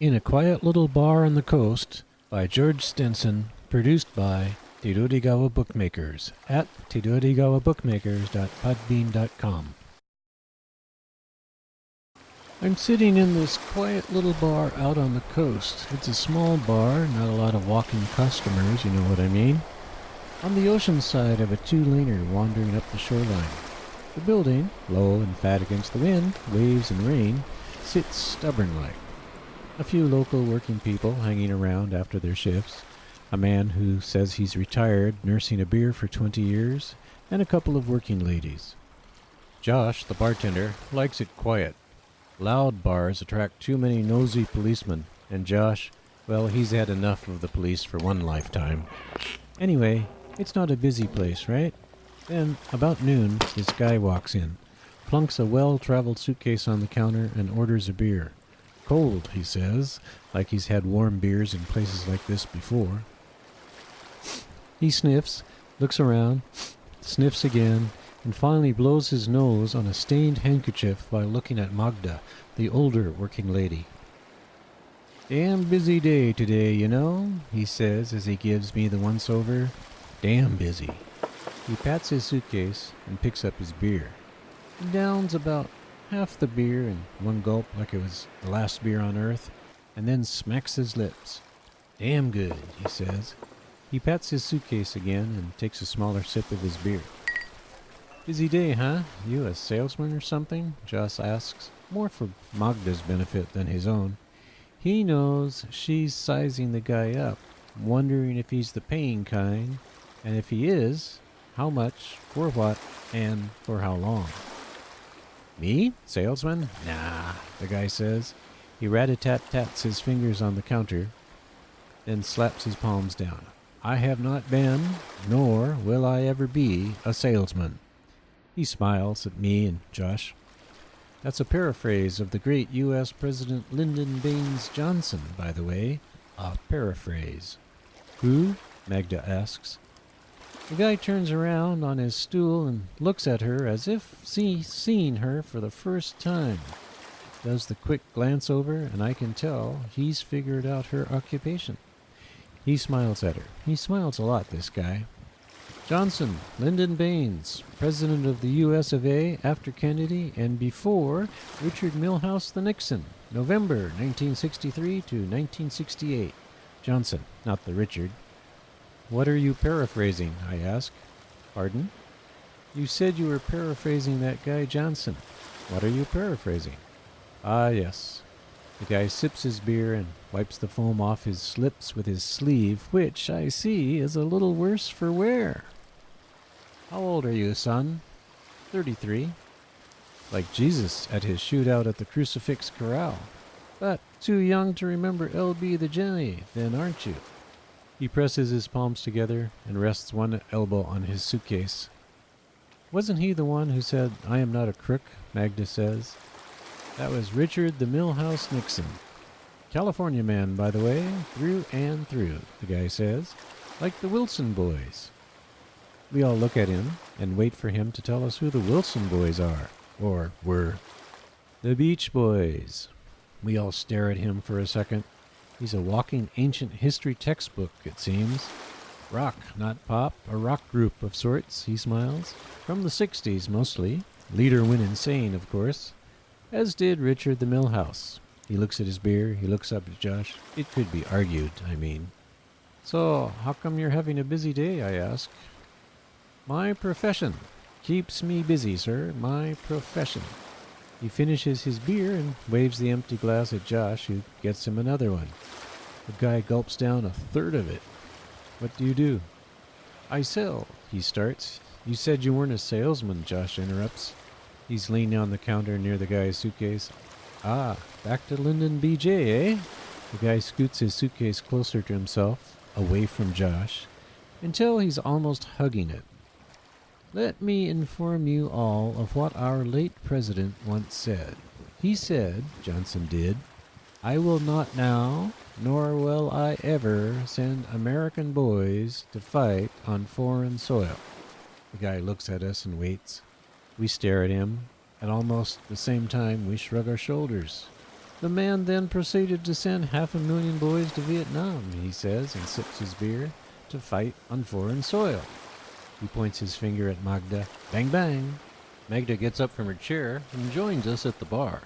In a Quiet Little Bar on the Coast by George Stenson, produced by TDGB Bookmakers at tdgbookmakers.podbean.com. I'm sitting in this quiet little bar out on the coast. It's a small bar, not a lot of walking customers, you know what I mean. On the ocean side of a two-laner wandering up the shoreline. The building, low and fat against the wind, waves and rain, sits stubborn-like. A few local working people hanging around after their shifts, a man who says he's retired nursing a beer for 20 years, and a couple of working ladies. Josh, the bartender, likes it quiet. Loud bars attract too many nosy policemen, and Josh, well, he's had enough of the police for one lifetime. Anyway, it's not a busy place, right? Then, about noon, this guy walks in, plunks a well-traveled suitcase on the counter, and orders a beer. Cold, he says, like he's had warm beers in places like this before. He sniffs, looks around, sniffs again, and finally blows his nose on a stained handkerchief while looking at Magda, the older working lady. "Damn busy day today, you know," he says as he gives me the once-over. "Damn busy." He pats his suitcase and picks up his beer. He downs about half the beer in one gulp like it was the last beer on earth, and then smacks his lips. "Damn good," he says. He pats his suitcase again and takes a smaller sip of his beer. "Busy day, huh? You a salesman or something?" Joss asks, more for Magda's benefit than his own. He knows she's sizing the guy up, wondering if he's the paying kind, and if he is, how much, for what, and for how long. "Me? Salesman? Nah," the guy says. He rat-a-tat-tats his fingers on the counter, then slaps his palms down. "I have not been, nor will I ever be, a salesman." He smiles at me and Josh. That's a paraphrase of the great U.S. President Lyndon Baines Johnson, by the way. A paraphrase. "Who?" Magda asks. The guy turns around on his stool and looks at her as if seeing her for the first time. Does the quick glance over, and I can tell he's figured out her occupation. He smiles at her. He smiles a lot, this guy. "Johnson, Lyndon Baines, President of the U.S. of A. after Kennedy and before Richard Milhous the Nixon, November 1963 to 1968. Johnson, not the Richard." "What are you paraphrasing?" I ask. "Pardon?" "You said you were paraphrasing that guy Johnson. What are you paraphrasing?" "Ah, yes." The guy sips his beer and wipes the foam off his lips with his sleeve, which, I see, is a little worse for wear. "How old are you, son?" 33. "Like Jesus at his shootout at the Crucifix Corral. But too young to remember L.B. the Jenny, then, aren't you?" He presses his palms together and rests one elbow on his suitcase. "Wasn't he the one who said, 'I am not a crook'?" Magda says. "That was Richard the Milhous Nixon. California man, by the way, through and through," the guy says. "Like the Wilson boys." We all look at him and wait for him to tell us who the Wilson boys are, or were. "The Beach Boys." We all stare at him for a second. He's a walking ancient history textbook, it seems. Rock, not pop, a rock group of sorts, he smiles. From the 60s, mostly. Leader went insane, of course. As did Richard the Milhous. He looks at his beer, he looks up at Josh. It could be argued, I mean. "So, how come you're having a busy day?" I ask. "My profession. Keeps me busy, sir. My profession." He finishes his beer and waves the empty glass at Josh, who gets him another one. The guy gulps down a third of it. "What do you do?" "I sell," he starts. "You said you weren't a salesman," Josh interrupts. He's leaning on the counter near the guy's suitcase. "Ah, back to Lyndon B.J., eh?" The guy scoots his suitcase closer to himself, away from Josh, until he's almost hugging it. "Let me inform you all of what our late president once said. He said," Johnson did, "'I will not now, nor will I ever send American boys to fight on foreign soil.'" The guy looks at us and waits. We stare at him. At almost the same time, we shrug our shoulders. The man then proceeded to send 500,000 boys to Vietnam, he says, and sips his beer, to fight on foreign soil. He points his finger at Magda. Bang, bang. Magda gets up from her chair and joins us at the bar.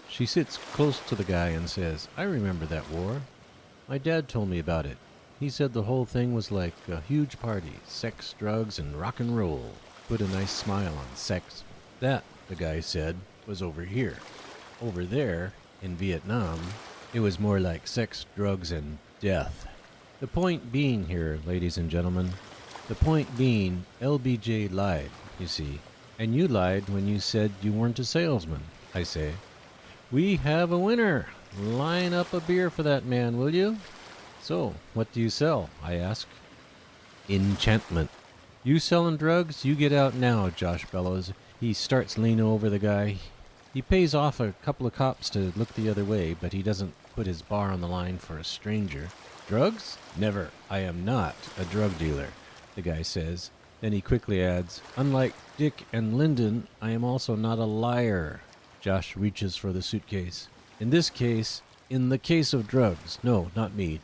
She sits close to the guy and says, I remember that war. My dad told me about it. He said the whole thing was like a huge party, sex, drugs, and rock and roll. Put a nice smile on sex. That, the guy said, was over here. Over there, in Vietnam, it was more like sex, drugs, and death. The point being here, ladies and gentlemen, the point being, LBJ lied, you see. And you lied when you said you weren't a salesman, I say. We have a winner. Line up a beer for that man, will you? So, what do you sell? I ask. Enchantment. You selling drugs? You get out now, Josh bellows. He starts leaning over the guy. He pays off a couple of cops to look the other way, but he doesn't put his bar on the line for a stranger. Drugs? Never. I am not a drug dealer, the guy says. Then he quickly adds, unlike Dick and Lyndon, I am also not a liar. Josh reaches for the suitcase. In this case, in the case of drugs. No, not me.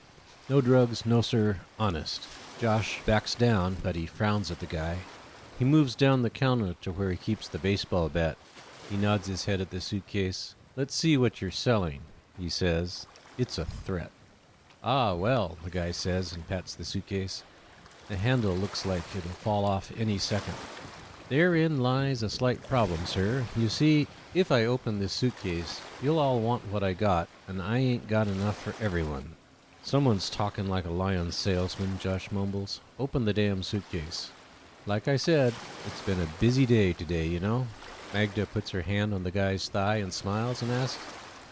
No drugs, no sir, honest. Josh backs down, but he frowns at the guy. He moves down the counter to where he keeps the baseball bat. He nods his head at the suitcase. Let's see what you're selling, he says. It's a threat. Ah, well, the guy says and pats the suitcase. The handle looks like it'll fall off any second. Therein lies a slight problem, sir. You see, if I open this suitcase, you'll all want what I got, and I ain't got enough for everyone. Someone's talking like a lion salesman, Josh mumbles. Open the damn suitcase. Like I said, it's been a busy day today, you know. Magda puts her hand on the guy's thigh and smiles and asks,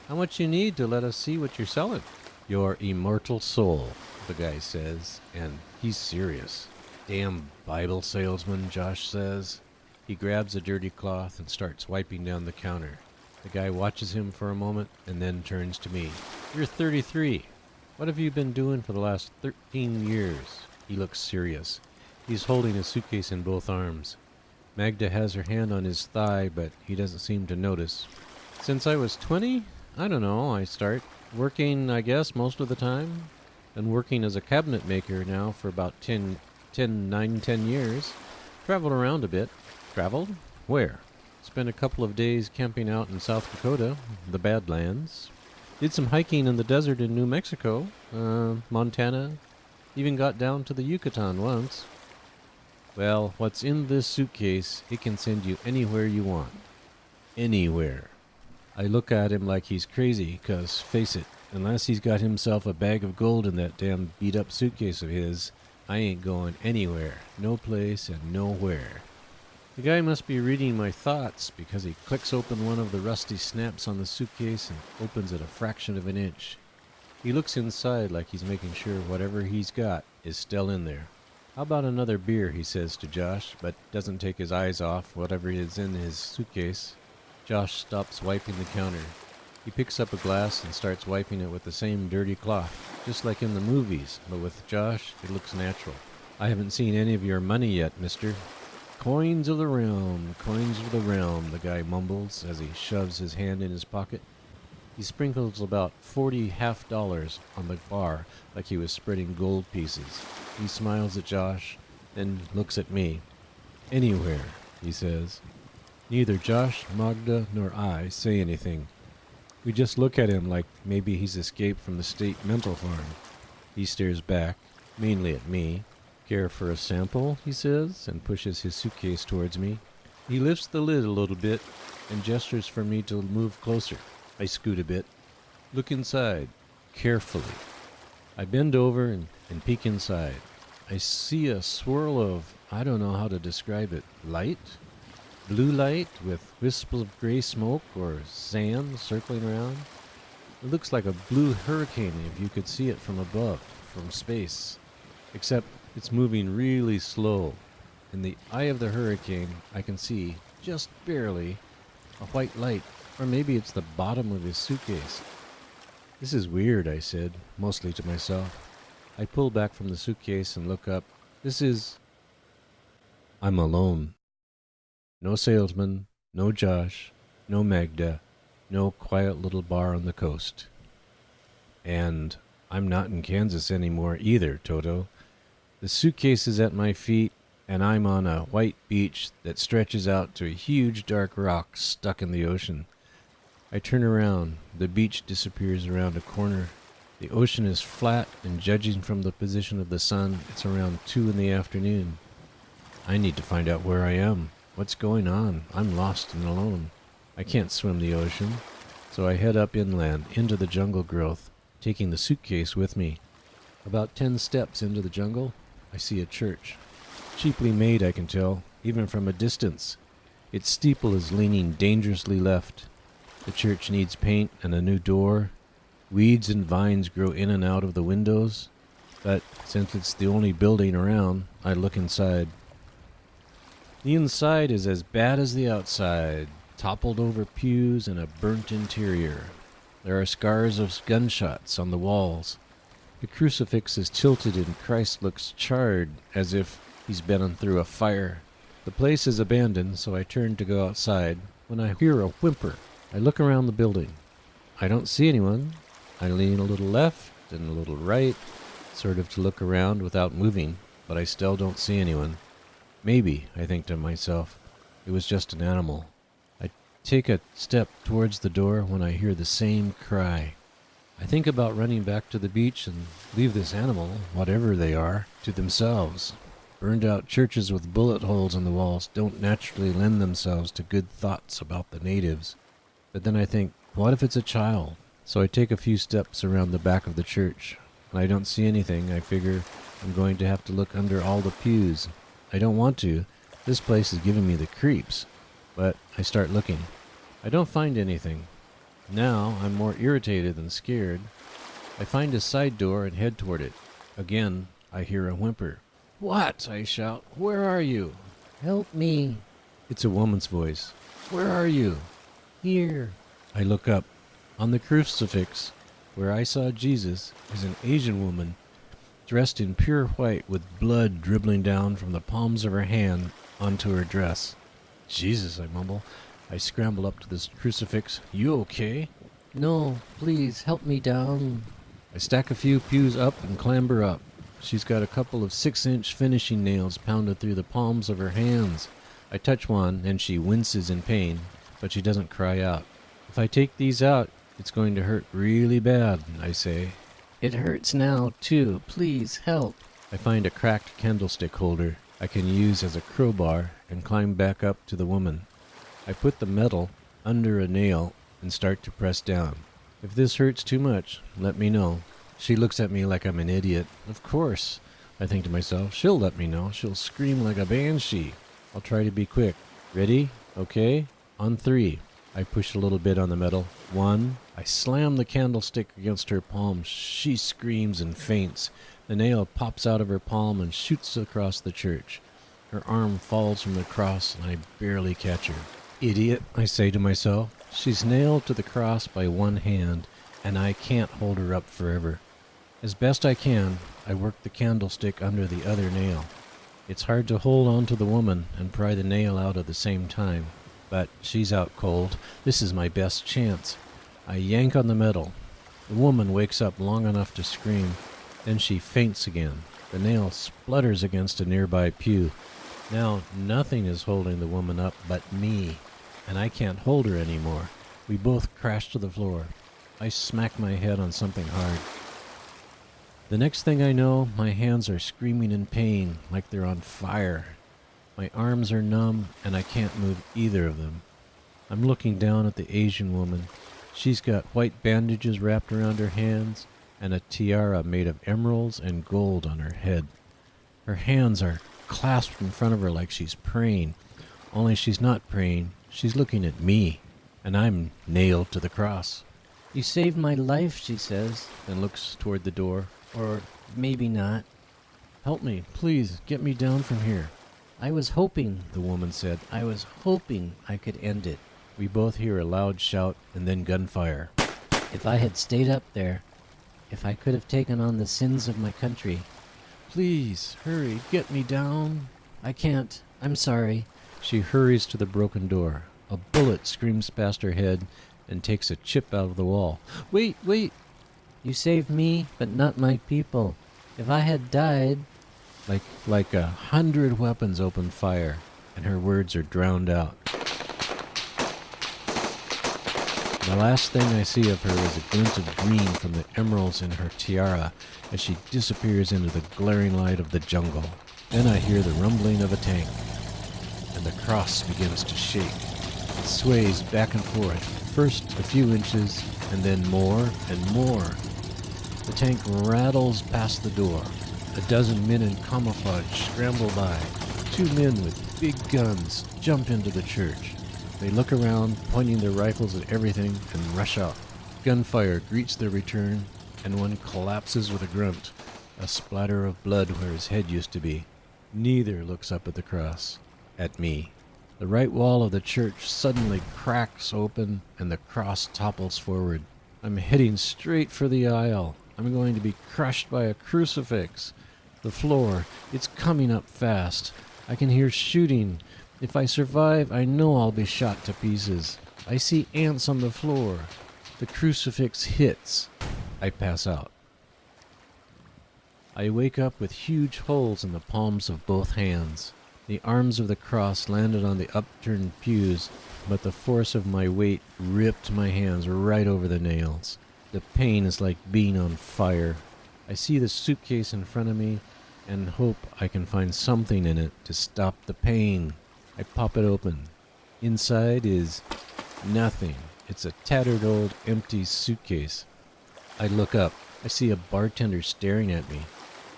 how much you need to let us see what you're selling? Your immortal soul, the guy says, and he's serious. Damn Bible salesman, Josh says. He grabs a dirty cloth and starts wiping down the counter. The guy watches him for a moment and then turns to me. You're 33. What have you been doing for the last 13 years? He looks serious. He's holding a suitcase in both arms. Magda has her hand on his thigh, but he doesn't seem to notice. Since I was 20? I don't know, I start. Working, I guess, most of the time. And working as a cabinet maker now for about 10 years. Traveled around a bit. Traveled? Where? Spent a couple of days camping out in South Dakota, the Badlands. Did some hiking in the desert in New Mexico, Montana. Even got down to the Yucatan once. Well, what's in this suitcase, it can send you anywhere you want. Anywhere. I look at him like he's crazy, 'cause, face it, unless he's got himself a bag of gold in that damn beat-up suitcase of his, I ain't going anywhere, no place, and nowhere. The guy must be reading my thoughts, because he clicks open one of the rusty snaps on the suitcase and opens it a fraction of an inch. He looks inside like he's making sure whatever he's got is still in there. How about another beer, he says to Josh, but doesn't take his eyes off whatever is in his suitcase. Josh stops wiping the counter. He picks up a glass and starts wiping it with the same dirty cloth, just like in the movies, but with Josh, it looks natural. I haven't seen any of your money yet, mister. Coins of the realm, the guy mumbles as he shoves his hand in his pocket. He sprinkles about 40 half-dollars on the bar like he was spreading gold pieces. He smiles at Josh, then looks at me. Anywhere, he says. Neither Josh, Magda, nor I say anything. We just look at him like maybe he's escaped from the state mental farm. He stares back, mainly at me. Care for a sample, he says, and pushes his suitcase towards me. He lifts the lid a little bit and gestures for me to move closer. I scoot a bit. Look inside, carefully. I bend over and peek inside. I see a swirl of, I don't know how to describe it, light? Blue light with wisps of gray smoke or sand circling around. It looks like a blue hurricane if you could see it from above, from space. Except it's moving really slow. In the eye of the hurricane, I can see, just barely, a white light. Or maybe it's the bottom of his suitcase. This is weird, I said, mostly to myself. I pull back from the suitcase and look up. I'm alone. No salesman, no Josh, no Magda, No quiet little bar on the coast. And I'm not in Kansas anymore either, Toto. The suitcase is at my feet, and I'm on a white beach that stretches out to a huge dark rock stuck in the ocean. I turn around. The beach disappears around a corner. The ocean is flat, and judging from the position of the sun, it's around 2 in the afternoon. I need to find out where I am. What's going on? I'm lost and alone. I can't swim the ocean, so I head up inland into the jungle growth, taking the suitcase with me. About 10 steps into the jungle, I see a church. Cheaply made, I can tell, even from a distance. Its steeple is leaning dangerously left. The church needs paint and a new door. Weeds and vines grow in and out of the windows, but since it's the only building around, I look inside. The inside is as bad as the outside, toppled over pews and a burnt interior. There are scars of gunshots on the walls. The crucifix is tilted and Christ looks charred, as if he's been through a fire. The place is abandoned, so I turn to go outside when I hear a whimper. I look around the building. I don't see anyone. I lean a little left and a little right, sort of to look around without moving, but I still don't see anyone. Maybe, I think to myself, it was just an animal. I take a step towards the door when I hear the same cry. I think about running back to the beach and leave this animal, whatever they are, to themselves. Burned-out churches with bullet holes in the walls don't naturally lend themselves to good thoughts about the natives. But then I think, what if it's a child? So I take a few steps around the back of the church. When I don't see anything, I figure I'm going to have to look under all the pews. I don't want to. This place is giving me the creeps. But I start looking. I don't find anything. Now I'm more irritated than scared. I find a side door and head toward it. Again, I hear a whimper. "What?" I shout. "Where are you?" Help me. It's a woman's voice. "Where are you?" Here. I look up. On the crucifix, where I saw Jesus, is an Asian woman, dressed in pure white with blood dribbling down from the palms of her hand onto her dress. "Jesus," I mumble. I scramble up to this crucifix. "You okay?" No, please help me down. I stack a few pews up and clamber up. She's got a couple of 6-inch finishing nails pounded through the palms of her hands. I touch one, and she winces in pain, but she doesn't cry out. "If I take these out, it's going to hurt really bad," I say. It hurts now, too. Please help. I find a cracked candlestick holder I can use as a crowbar and climb back up to the woman. I put the metal under a nail and start to press down. "If this hurts too much, let me know." She looks at me like I'm an idiot. Of course, I think to myself, she'll let me know. She'll scream like a banshee. I'll try to be quick. "Ready? Okay? On 3. I push a little bit on the metal. 1. I slam the candlestick against her palm. She screams and faints. The nail pops out of her palm and shoots across the church. Her arm falls from the cross, and I barely catch her. "Idiot," I say to myself. She's nailed to the cross by one hand, and I can't hold her up forever. As best I can, I work the candlestick under the other nail. It's hard to hold on to the woman and pry the nail out at the same time, but she's out cold. This is my best chance. I yank on the metal. The woman wakes up long enough to scream, then she faints again. The nail splutters against a nearby pew. Now nothing is holding the woman up but me, and I can't hold her anymore. We both crash to the floor. I smack my head on something hard. The next thing I know, my hands are screaming in pain, like they're on fire. My arms are numb, and I can't move either of them. I'm looking down at the Asian woman. She's got white bandages wrapped around her hands, and a tiara made of emeralds and gold on her head. Her hands are clasped in front of her like she's praying, only she's not praying. She's looking at me, and I'm nailed to the cross. You saved my life, she says. And looks toward the door. Or maybe not. "Help me, please, get me down from here." I was hoping, the woman said. I was hoping I could end it. We both hear a loud shout and then gunfire. If I had stayed up there, if I could have taken on the sins of my country. "Please, hurry, get me down." I can't. I'm sorry. She hurries to the broken door. A bullet screams past her head, and takes a chip out of the wall. Wait, wait! You saved me, but not my people. If I had died... Like 100 weapons open fire, and her words are drowned out. The last thing I see of her is a glint of green from the emeralds in her tiara as she disappears into the glaring light of the jungle. Then I hear the rumbling of a tank, and the cross begins to shake. It sways back and forth, first a few inches, and then more and more. The tank rattles past the door. A dozen men in camouflage scramble by. 2 men with big guns jump into the church. They look around, pointing their rifles at everything, and rush out. Gunfire greets their return, and one collapses with a grunt, a splatter of blood where his head used to be. Neither looks up at the cross, at me. The right wall of the church suddenly cracks open, and the cross topples forward. I'm heading straight for the aisle. I'm going to be crushed by a crucifix. The floor, it's coming up fast. I can hear shooting. If I survive, I know I'll be shot to pieces. I see ants on the floor. The crucifix hits. I pass out. I wake up with huge holes in the palms of both hands. The arms of the cross landed on the upturned pews, but the force of my weight ripped my hands right over the nails. The pain is like being on fire. I see the suitcase in front of me and hope I can find something in it to stop the pain. I pop it open. Inside is nothing. It's a tattered old empty suitcase. I look up. I see a bartender staring at me.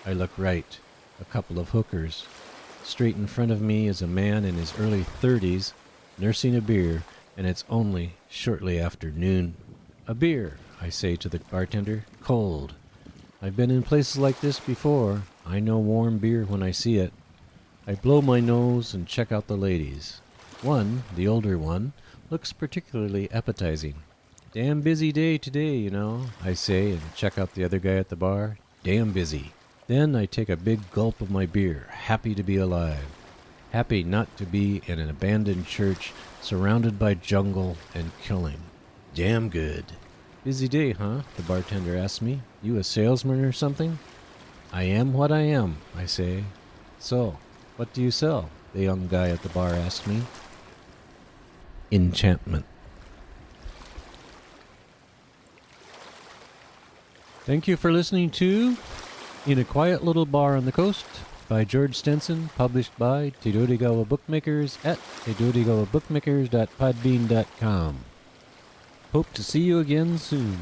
I look right. A couple of hookers. Straight in front of me is a man in his early 30s nursing a beer, and it's only shortly after noon. A beer, I say to the bartender, cold. I've been in places like this before. I know warm beer when I see it. I blow my nose and check out the ladies. One, the older one, looks particularly appetizing. Damn busy day today, you know, I say and check out the other guy at the bar. Damn busy. Then I take a big gulp of my beer, happy to be alive. Happy not to be in an abandoned church surrounded by jungle and killing. Damn good. Busy day, huh? The bartender asks me. You a salesman or something? I am what I am, I say. So, what do you sell? The young guy at the bar asks me. Enchantment. Thank you for listening to In a Quiet Little Bar on the Coast by George Stenson, published by TDGB Bookmakers at tdgbookmakers.podbean.com. Hope to see you again soon.